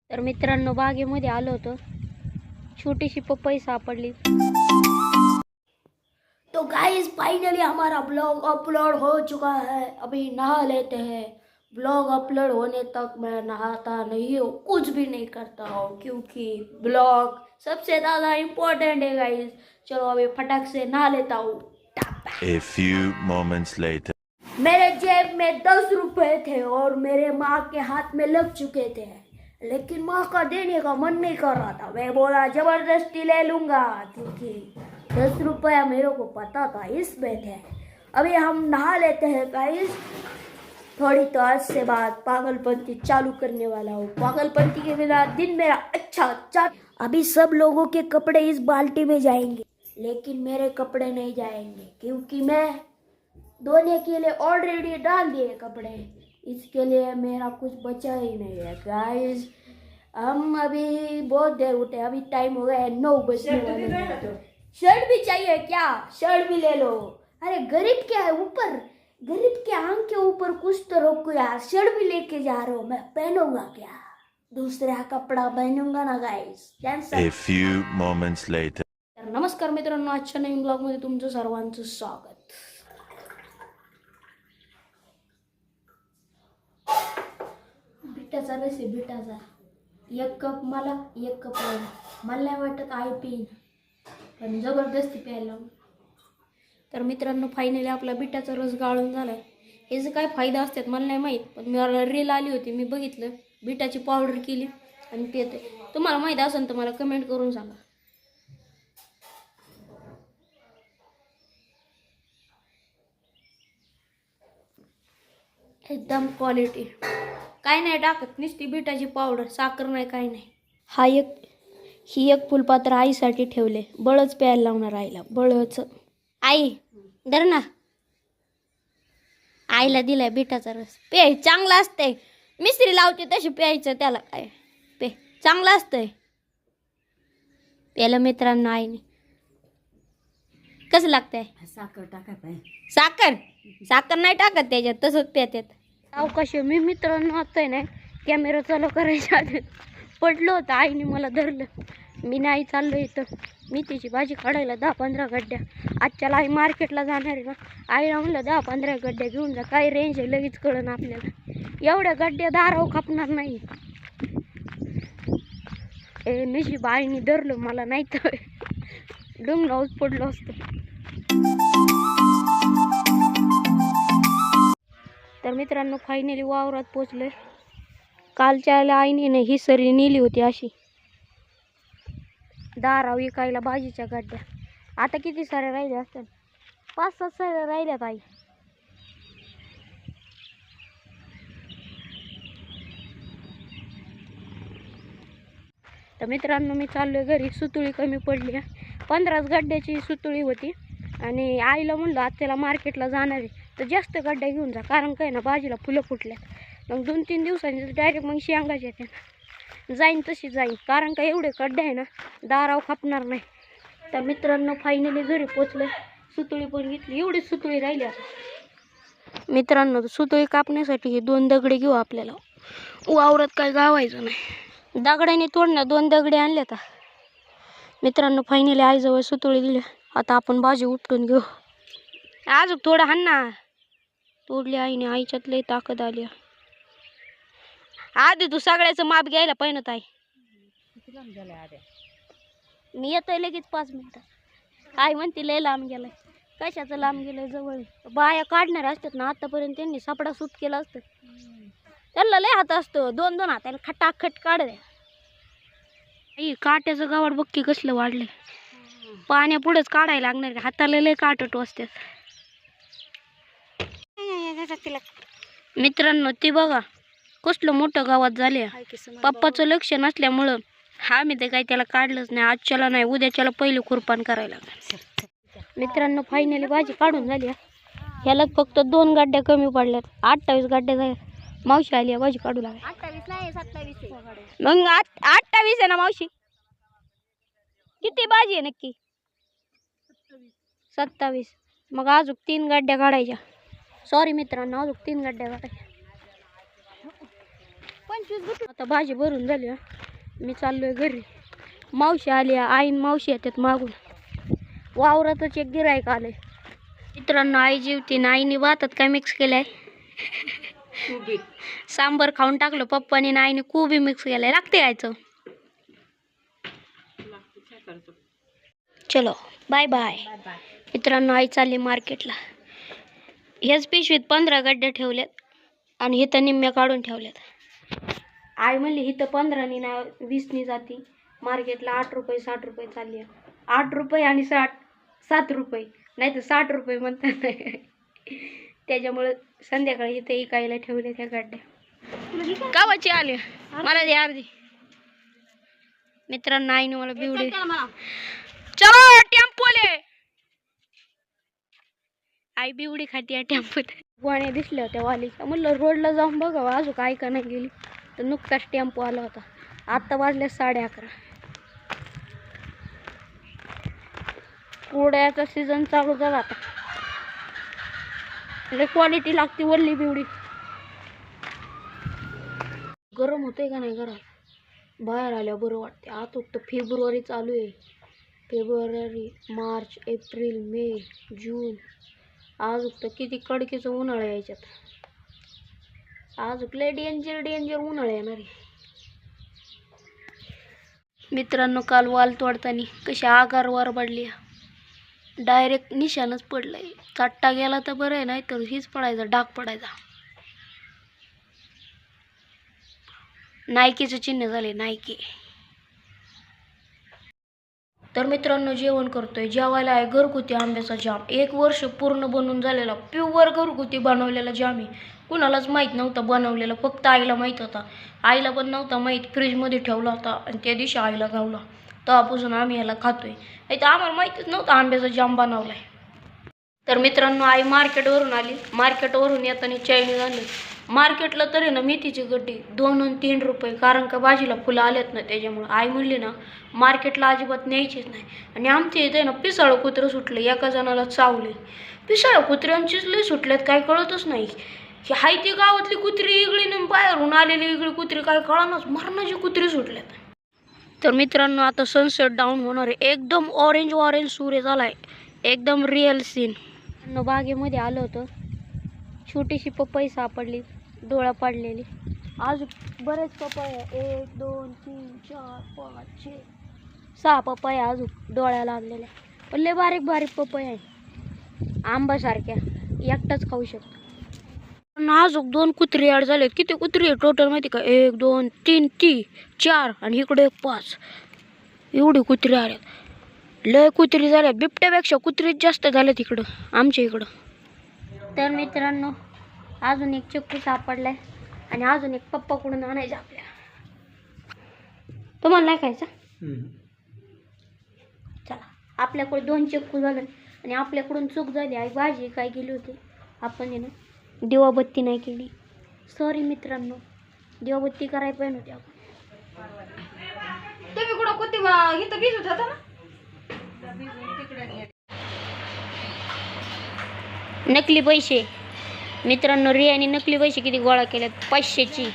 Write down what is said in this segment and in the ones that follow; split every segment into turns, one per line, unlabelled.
तर मित्रांनो बागेमध्ये आलो होतो, छोटीशी पपई सापडली।
तो गाइस फाइनली हमारा ब्लॉग अपलोड हो चुका है। अभी नहा लेते हैं। ब्लॉग अपलोड होने तक मैं नहाता नहीं हूँ, कुछ भी नहीं करता हूँ, क्योंकि ब्लॉग सबसे ज़्यादा इम्पोर्टेंट है गाइस। चलो अभी फटाक से नहा लेता हूँ।
A few moments later.
मेरे जेब में 10 रुपए थे और मेरे माँ के हाथ में लग चुके थे, लेकिन माँ का देने का मन नहीं कर रहा था। मैं बोला जबरदस्ती ले लूंगा, क्योंकि 10 रुपया मेरे को पता था इसमें थे। अभी हम नहा लेते हैं गाइस। थोड़ी तो आज से बाद पागलपंती चालू करने वाला हूँ। पागलपंती के बिना दिन मेरा अच्छा। अभी सब लोगों के कपड़े इस बाल्टी में जाएंगे, लेकिन मेरे कपड़े नहीं जाएंगे, क्योंकि मैं धोने के लिए ऑलरेडी डाल दिए कपड़े। इसके लिए मेरा कुछ बचा ही नहीं है गाइस। हम अभी बहुत देर उठे, अभी टाइम हो गया है 9 बजने वाले हैं। शर्ट भी चाहिए क्या? शर्ट भी ले लो। अरे गरीब क्या है ऊपर, गरीब के आंख के ऊपर कुछ तो रोको यार। शर्ट भी लेके जा रहा हूँ, मैं पहनूंगा क्या? दूसरा कपडा पहनूंगा ना guys.
A few moments later.
नमस्कार मित्रांनो, आजच्या नवीन ब्लॉग मध्ये तुमचं सर्वांचं स्वागत। बिटाचा रस आहे, बिटाचा। 1 कप मला, 1 कप मला नाही वाटत आई पिन, पण जबरदस्ती प्यायला। तर मित्रांनो फायनली आपला बिटाचा रस गाळून झालाय। याचे काय फायदा असतात मला नाही माहीत, पण मला रील आली होती, मी बघितलं, बिटाची पावडर केली आणि पिते। तुम्हाला माहीत असेल तर मला कमेंट करून सांगा। एकदम क्वालिटी, काय नाही टाकत, नुसती बिटाची पावडर, साखर नाही, काय नाही। ही एक फुलपात्र आईसाठी ठेवले, बळच प्यायला लावणार आईला, बळच। आई धर ना, आईला दिलाय बिटाचा रस, पे, चांगला असतंय। मिस्त्री लावते तशी प्यायचं, त्याला काय, पे, चांगलं असतंय प्यायला। मित्रांनो आईने कसं लागतंय?
साखर टाका पाहिजे।
साखर नाही टाकत त्याच्यात, तसंच प्यातात। अवकाश मी मित्रांनो आता आहे ना, कॅमेरा चालू करायच्या आधी पडलो होतं, आईने मला धरलं। मी नाही चाललो इथं मेथीची भाजी काढायला 10-15 गड्ड्या। आजच्याला आई मार्केटला जाणार आहे ना, आईला म्हणलं 10-15 गड्ड्या घेऊन जा, काय रेंज आहे लगेच कळन आपल्याला। एवढ्या गड्ड्या दाराव खापणार नाही। नशीब आईने धरलं मला, नाही तर डोंगरावच पडलो असतो। तर मित्रांनो फायनली वावरात पोचलोय। कालच्या आईने ही सरी नेली होती अशी दाराव विकायला भाजीच्या गड्ड्या। आता किती साऱ्या राहिल्या असतात, 5-7 साऱ्या राहिल्यात आई। तर मित्रांनो मी चाललोय घरी, सुतुळी कमी पडली, 15 गड्ड्याची सुतुळी होती। आणि आईला म्हणलं आज त्याला मार्केटला जाणार आहे तर जास्त गड्ड्या घेऊन जा, कारण काय ना भाजीला फुलं फुटल्यात। मग 2-3 दिवसांनी डायरेक्ट मग शेंगाच येते, जाईन तशी जाईन, कारण का एवढे गड्डे आहे ना दाराव खापणार नाही। तर मित्रांनो फायनली घरी पोचलोय, सुतुळी पण घेतली, एवढी सुतुळी राहिली आता। मित्रांनो सुतुळी कापण्यासाठी हे 2 दगडे घेऊ आपल्याला, वावरात काय गावायचं नाही, दगडाने तोडण्या 2 दगडे आणले आता। मित्रांनो फायनली आईजवळ सुतुळी दिली, आता आपण भाजी उपटून घेऊ। अजून थोडं हाण ना, तोडली आईने, आईच्यात लई ताकद आली। आधी तू सगळ्याचं माप घ्यायला पाहिजे आई। मी येतोय लगेच 5 मिनिटात। आई म्हणते लय लांब गेलाय, कशाचं लांब गेलंय, जवळ बाया काढणार असतात ना, आतापर्यंत त्यांनी सापडा सूत केला असतं, त्याला लय हात असतो, 2-2 हाताला खटाखट काढ द्या। काट्याचं गावाड बक्की कसलं वाढलंय, पाण्या पुढेच काढायला लागणार, हाताला लय काट टोचतात। मित्रांनो ती बघा कसलं मोठं गावात झाले, पप्पाचं लक्ष नसल्यामुळं मी ते काही त्याला काढलंच नाही, आजच्याला नाही उद्याच्याला पहिले खुरपान करायला लागणार। मित्रांनो फायनली भाजी काढून झाली, ह्याला फक्त 2 गड्ड्या कमी पडल्यात, 28 गड्ड्या झाल्या। मावशी आली भाजी काढू लागली,
28 नाही 27
मग 28 आहे ना मावशी? किती भाजी आहे नक्की? 27। मग अजून 3 गड्ड्या काढायच्या, सॉरी मित्रांनो, अजून 3 गड्ड्या काढायच्या।
आता भाजी भरून झाली. मी चाललोय घरी. मावशी आली, आईन मावशी येतात मागून. वावरातच एक गिरायक आले. मित्रांनो, आई जेवती ना. आईने भातात काय मिक्स केलंय? सांबर खाऊन टाकलं पप्पानी ना. आईने कोबी मिक्स केलाय. लागते यायचं. चलो बाय बाय. मित्रांनो, आई चालली मार्केटला. ह्याच पिशवीत 15 गड्डे ठेवलेत आणि इथं निम्म्या काढून ठेवल्यात. आई म्हणली इथं 15नी ना 20नी जाती मार्केटला. 8 रुपये 60 रुपये चालली. 8 रुपये आणि 7 रुपये नाही तर 60 रुपये म्हणतात. त्याच्यामुळे संध्याकाळी इथे इकायला ठेवले त्या गाड्या. गावाची आली मला दे अर्धी. मित्रांनो, आईने मला बिवडी. चलो टेम्पोले. आई बिवडी खाती टेम्पोत. वाण्या दिसल्या होत्या वालीच्या. म्हणलं रोडला जाऊन बघावं अजून काय का नाही गेली. तर नुकताच टेम्पो आला होता. आत्ता वाजले 11:30. पोळ्याचा सीझन चालू झाला आता. क्वालिटी लागते वल्ली बिवडी. गरम होतंय का नाही घरात? बाहेर आल्यावर बरं वाटते. आता तर फेब्रुवारी चालू आहे. फेब्रुवारी, मार्च, एप्रिल, मे, जून. आज तर किती कडकीचं उन्हाळा यायच्यात. आज लय डेंजर उन्हाळा येणार आहे. मित्रांनो, काल वाल तोडताना कशी आगार वार पडली. डायरेक्ट निशाणच पडलंय. चट्टा गेला तर बरं आहे, नाही तर हीच पडायचा, डाग पडायचा. नायकीचं चिन्ह झाले, नायकी. तर मित्रांनो, जेवण करतोय. जेवायला आहे घरगुती आंब्याचा जाम. 1 वर्ष पूर्ण बनवून झालेला प्युअर घरगुती बनवलेला जाम आहे. कुणालाच माहीत नव्हता बनवलेला, फक्त आईला माहीत होता. आईला पण नव्हता माहीत. फ्रीजमध्ये ठेवला होता आणि त्या दिवशी आईला गावला. तेव्हापासून आम्ही याला खातोय. नाही तर आम्हाला माहीतच नव्हतं आंब्याचा जाम बनवलाय. तर मित्रांनो, आई मार्केटवरून आली. मार्केटवरून येताना चायनीज आणली. मार्केटला तर आहे ना मेथीची गड्डी 2 आणि 3 रुपये. कारण का भाजीला फुलं आलेत ना, त्याच्यामुळं आई म्हणली ना मार्केटला अजिबात न्यायचीच नाही. आणि आमच्या इथे ना पिसाळ कुत्रं सुटलं. एका जणाला चावले. पिसाळ कुत्र्यांचीच लय सुटल्यात, काय कळतच नाही. ही हाय ती गावातली कुत्री इगळी ना बाहेरून आलेली इगळी कुत्री काय कळणार. मरणाची कुत्री सुटल्यात. तर मित्रांनो, आता सनसेट डाऊन होणार आहे. एकदम ऑरेंज सूर्य झालाय. एकदम रिअल सीन. बागेमध्ये आलं होतं. छोटीशी पपई सापडली, डोळा पाडलेली. आज बरेच पपई आहे. 1 2 3 4 5 6 6 पपई अजून डोळ्या लागलेल्या. पण लय बारीक पपई आहे, आंबासारख्या. एकटाच खाऊ शकतो. अजून 2 कुत्री ॲड झालेत. किती कुत्री आहे टोटल माहिती का? 1 2 3 4 आणि इकडे 1 5. एवढी कुत्री आल्यात. लय कुत्री झाल्यात. बिबट्यापेक्षा कुत्रीच जास्त झाल्यात इकडं आमच्या इकडं. तर मित्रांनो, अजून एक चक्कू सापडलाय आणि अजून एक पप्पाकडून आणायचं आपल्याला. तुम्हाला नाही खायचा? चला, आपल्याकडे 2 चक्कू झाले आणि आपल्याकडून चूक झाली. आई भाजी काय केली होती आपण आहे ना, दिवाबत्ती नाही केली. सॉरी मित्रांनो, दिवाबत्ती करायला पाहिजे होती आपण.
तुम्ही कुठं कोती इथं भिजत होता ना?
नकली पैसे. मित्रांनो, रियाने नकली पैसे किती गोळा केल्यात. 500ची.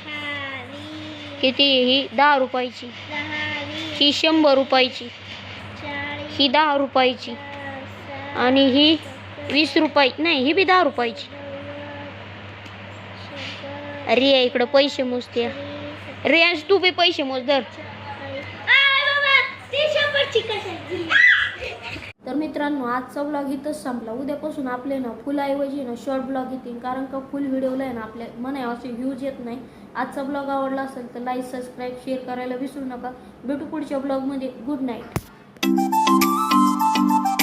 किती? ही 10 रुपयाची. ही 100 रुपयाची. ही 10 रुपयाची. आणि ही 20 रुपये. नाही, ही बी 10 रुपयाची. रिया इकडं पैसे मोजते. रियास तू बी पैसे मोज दर. तर मित्रांनो, आजचा ब्लॉग इथंच संपला. उद्यापासून आपले ना फुलाऐवजी ना शॉर्ट ब्लॉग येतील. कारण का फुल व्हिडिओला आहे ना आपल्या मना असे व्ह्यूज येत नाही. आजचा ब्लॉग आवडला असेल तर लाईक सबस्क्राईब शेअर करायला विसरू नका. भेटू पुढच्या ब्लॉगमध्ये. Good night.